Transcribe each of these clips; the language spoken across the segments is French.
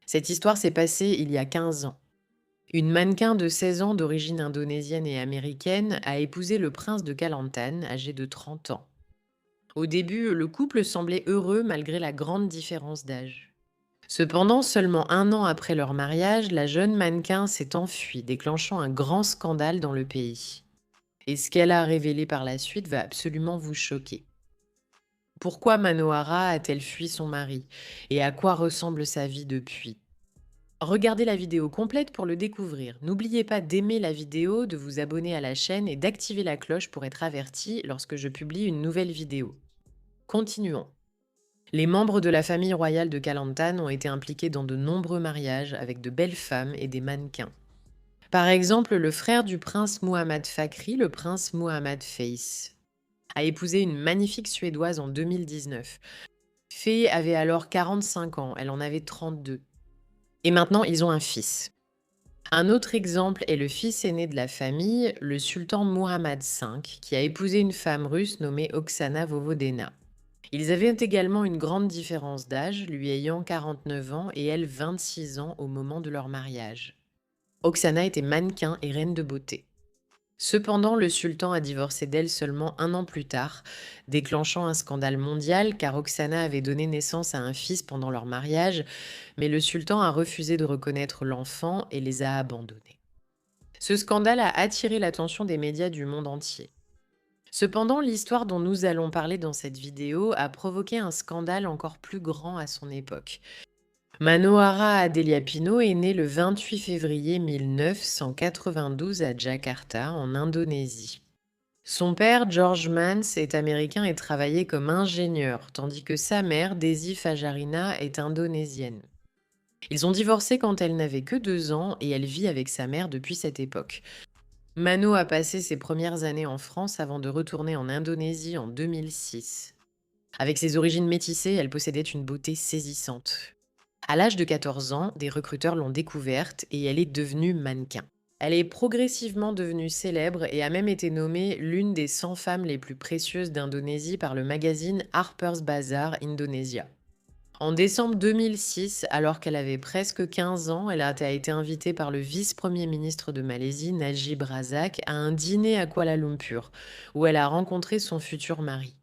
Cette histoire s'est passée il y a 15 ans. Une mannequin de 16 ans d'origine indonésienne et américaine a épousé le prince de Kelantan, âgé de 30 ans. Au début, le couple semblait heureux malgré la grande différence d'âge. Cependant, seulement un an après leur mariage, la jeune mannequin s'est enfuie, déclenchant un grand scandale dans le pays. Et ce qu'elle a révélé par la suite va absolument vous choquer. Pourquoi Manohara a-t-elle fui son mari? Et à quoi ressemble sa vie depuis? Regardez la vidéo complète pour le découvrir. N'oubliez pas d'aimer la vidéo, de vous abonner à la chaîne et d'activer la cloche pour être averti lorsque je publie une nouvelle vidéo. Continuons. Les membres de la famille royale de Kelantan ont été impliqués dans de nombreux mariages avec de belles femmes et des mannequins. Par exemple, le frère du prince Muhammad Fakhri, le prince Muhammad Face, a épousé une magnifique Suédoise en 2019. Faye avait alors 45 ans, elle en avait 32. Et maintenant, ils ont un fils. Un autre exemple est le fils aîné de la famille, le sultan Muhammad V, qui a épousé une femme russe nommée Oksana Vovodena. Ils avaient également une grande différence d'âge, lui ayant 49 ans et elle 26 ans au moment de leur mariage. Oksana était mannequin et reine de beauté. Cependant, le sultan a divorcé d'elle seulement un an plus tard, déclenchant un scandale mondial car Oksana avait donné naissance à un fils pendant leur mariage, mais le sultan a refusé de reconnaître l'enfant et les a abandonnés. Ce scandale a attiré l'attention des médias du monde entier. Cependant, l'histoire dont nous allons parler dans cette vidéo a provoqué un scandale encore plus grand à son époque. Manohara Adeliapino est né le 28 février 1992 à Jakarta, en Indonésie. Son père, George Mans, est américain et travaillait comme ingénieur, tandis que sa mère, Desi Fajarina, est indonésienne. Ils ont divorcé quand elle n'avait que 2 ans et elle vit avec sa mère depuis cette époque. Mano a passé ses premières années en France avant de retourner en Indonésie en 2006. Avec ses origines métissées, elle possédait une beauté saisissante. À l'âge de 14 ans, des recruteurs l'ont découverte et elle est devenue mannequin. Elle est progressivement devenue célèbre et a même été nommée l'une des 100 femmes les plus précieuses d'Indonésie par le magazine Harper's Bazaar Indonesia. En décembre 2006, alors qu'elle avait presque 15 ans, elle a été invitée par le vice-premier ministre de Malaisie, Najib Razak, à un dîner à Kuala Lumpur, où elle a rencontré son futur mari.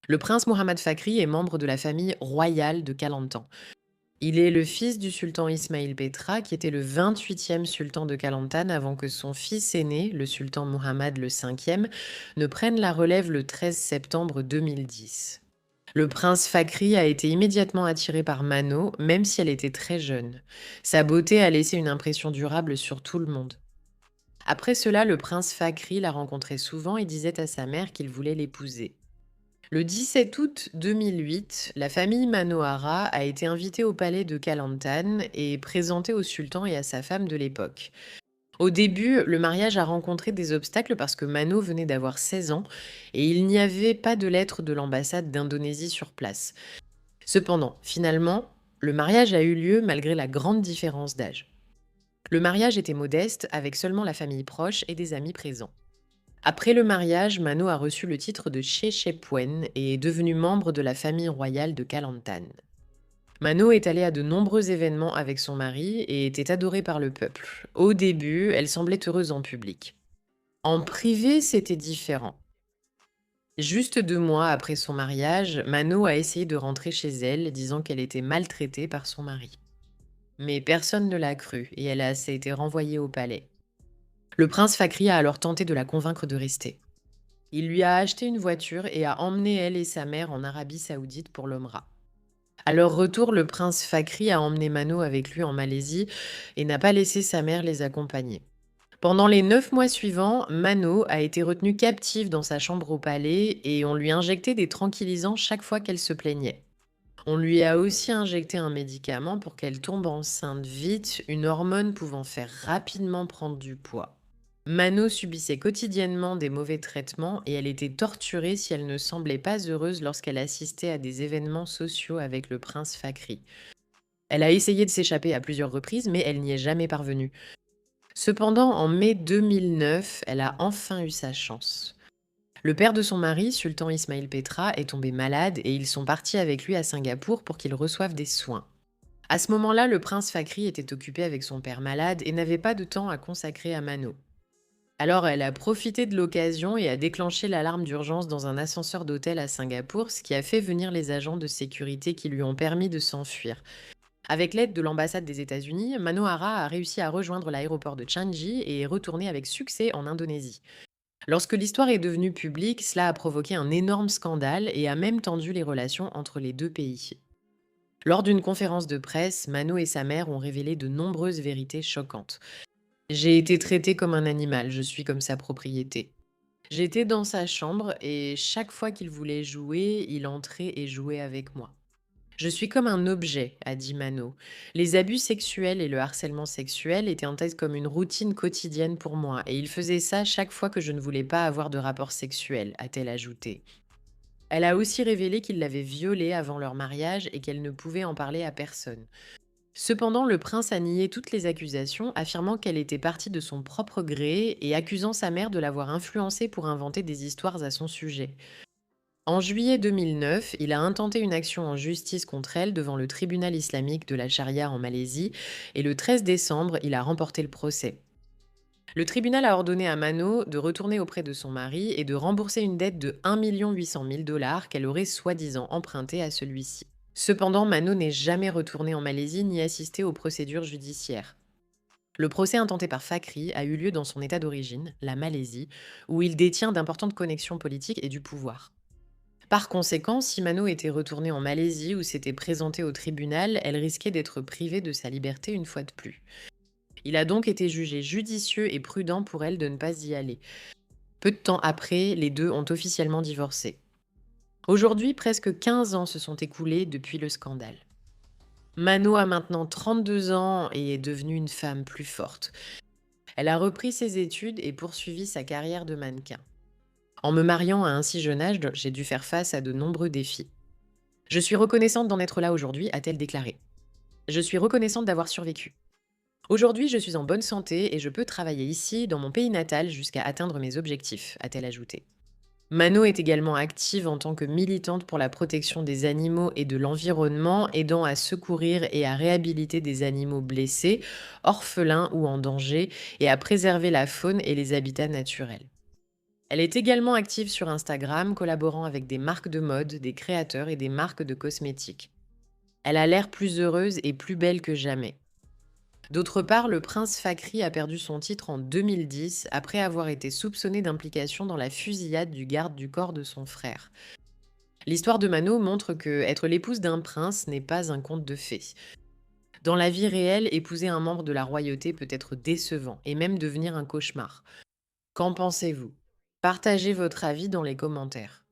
Le prince Mohammad Fakhri est membre de la famille royale de Kelantan. Il est le fils du sultan Ismail Petra, qui était le 28e sultan de Kelantan avant que son fils aîné, le sultan Mohammad le 5e, ne prenne la relève le 13 septembre 2010. Le prince Fakhri a été immédiatement attiré par Mano, même si elle était très jeune. Sa beauté a laissé une impression durable sur tout le monde. Après cela, le prince Fakhri la rencontrait souvent et disait à sa mère qu'il voulait l'épouser. Le 17 août 2008, la famille Manohara a été invitée au palais de Kelantan et présentée au sultan et à sa femme de l'époque. Au début, le mariage a rencontré des obstacles parce que Mano venait d'avoir 16 ans et il n'y avait pas de lettre de l'ambassade d'Indonésie sur place. Cependant, finalement, le mariage a eu lieu malgré la grande différence d'âge. Le mariage était modeste, avec seulement la famille proche et des amis présents. Après le mariage, Mano a reçu le titre de Sheshepwen et est devenu membre de la famille royale de Kelantan. Mano est allée à de nombreux événements avec son mari et était adorée par le peuple. Au début, elle semblait heureuse en public. En privé, c'était différent. Juste 2 mois après son mariage, Mano a essayé de rentrer chez elle, disant qu'elle était maltraitée par son mari. Mais personne ne l'a cru et elle a été renvoyée au palais. Le prince Fakhri a alors tenté de la convaincre de rester. Il lui a acheté une voiture et a emmené elle et sa mère en Arabie Saoudite pour l'Omra. À leur retour, le prince Fakhri a emmené Mano avec lui en Malaisie et n'a pas laissé sa mère les accompagner. Pendant les 9 mois suivants, Mano a été retenue captive dans sa chambre au palais et on lui injectait des tranquillisants chaque fois qu'elle se plaignait. On lui a aussi injecté un médicament pour qu'elle tombe enceinte vite, une hormone pouvant faire rapidement prendre du poids. Mano subissait quotidiennement des mauvais traitements et elle était torturée si elle ne semblait pas heureuse lorsqu'elle assistait à des événements sociaux avec le prince Fakhri. Elle a essayé de s'échapper à plusieurs reprises, mais elle n'y est jamais parvenue. Cependant, en mai 2009, elle a enfin eu sa chance. Le père de son mari, Sultan Ismail Petra, est tombé malade et ils sont partis avec lui à Singapour pour qu'il reçoive des soins. À ce moment-là, le prince Fakhri était occupé avec son père malade et n'avait pas de temps à consacrer à Mano. Alors elle a profité de l'occasion et a déclenché l'alarme d'urgence dans un ascenseur d'hôtel à Singapour, ce qui a fait venir les agents de sécurité qui lui ont permis de s'enfuir. Avec l'aide de l'ambassade des États-Unis, Manohara a réussi à rejoindre l'aéroport de Changi et est retourné avec succès en Indonésie. Lorsque l'histoire est devenue publique, cela a provoqué un énorme scandale et a même tendu les relations entre les deux pays. Lors d'une conférence de presse, Mano et sa mère ont révélé de nombreuses vérités choquantes. J'ai été traité comme un animal, je suis comme sa propriété. J'étais dans sa chambre et chaque fois qu'il voulait jouer, il entrait et jouait avec moi. Je suis comme un objet, a dit Mano. Les abus sexuels et le harcèlement sexuel étaient en tête comme une routine quotidienne pour moi, et il faisait ça chaque fois que je ne voulais pas avoir de rapport sexuel, a-t-elle ajouté. Elle a aussi révélé qu'il l'avait violée avant leur mariage et qu'elle ne pouvait en parler à personne. Cependant, le prince a nié toutes les accusations, affirmant qu'elle était partie de son propre gré et accusant sa mère de l'avoir influencée pour inventer des histoires à son sujet. En juillet 2009, il a intenté une action en justice contre elle devant le tribunal islamique de la charia en Malaisie et le 13 décembre, il a remporté le procès. Le tribunal a ordonné à Mano de retourner auprès de son mari et de rembourser une dette de 1 800 000 $ qu'elle aurait soi-disant empruntée à celui-ci. Cependant, Mano n'est jamais retourné en Malaisie ni assisté aux procédures judiciaires. Le procès intenté par Fakhri a eu lieu dans son état d'origine, la Malaisie, où il détient d'importantes connexions politiques et du pouvoir. Par conséquent, si Mano était retournée en Malaisie ou s'était présentée au tribunal, elle risquait d'être privée de sa liberté une fois de plus. Il a donc été jugé judicieux et prudent pour elle de ne pas y aller. Peu de temps après, les deux ont officiellement divorcé. Aujourd'hui, presque 15 ans se sont écoulés depuis le scandale. Mano a maintenant 32 ans et est devenue une femme plus forte. Elle a repris ses études et poursuivi sa carrière de mannequin. En me mariant à un si jeune âge, j'ai dû faire face à de nombreux défis. Je suis reconnaissante d'en être là aujourd'hui, a-t-elle déclaré. Je suis reconnaissante d'avoir survécu. Aujourd'hui, je suis en bonne santé et je peux travailler ici, dans mon pays natal, jusqu'à atteindre mes objectifs, a-t-elle ajouté. Mano est également active en tant que militante pour la protection des animaux et de l'environnement, aidant à secourir et à réhabiliter des animaux blessés, orphelins ou en danger, et à préserver la faune et les habitats naturels. Elle est également active sur Instagram, collaborant avec des marques de mode, des créateurs et des marques de cosmétiques. Elle a l'air plus heureuse et plus belle que jamais. D'autre part, le prince Fakhri a perdu son titre en 2010 après avoir été soupçonné d'implication dans la fusillade du garde du corps de son frère. L'histoire de Mano montre que être l'épouse d'un prince n'est pas un conte de fées. Dans la vie réelle, épouser un membre de la royauté peut être décevant et même devenir un cauchemar. Qu'en pensez-vous? Partagez votre avis dans les commentaires.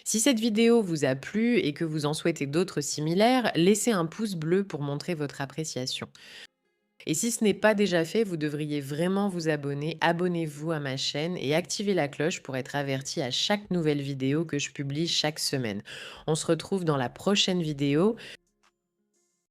Si cette vidéo vous a plu et que vous en souhaitez d'autres similaires, laissez un pouce bleu pour montrer votre appréciation. Et si ce n'est pas déjà fait, vous devriez vraiment vous abonner. Abonnez-vous à ma chaîne et activez la cloche pour être averti à chaque nouvelle vidéo que je publie chaque semaine. On se retrouve dans la prochaine vidéo.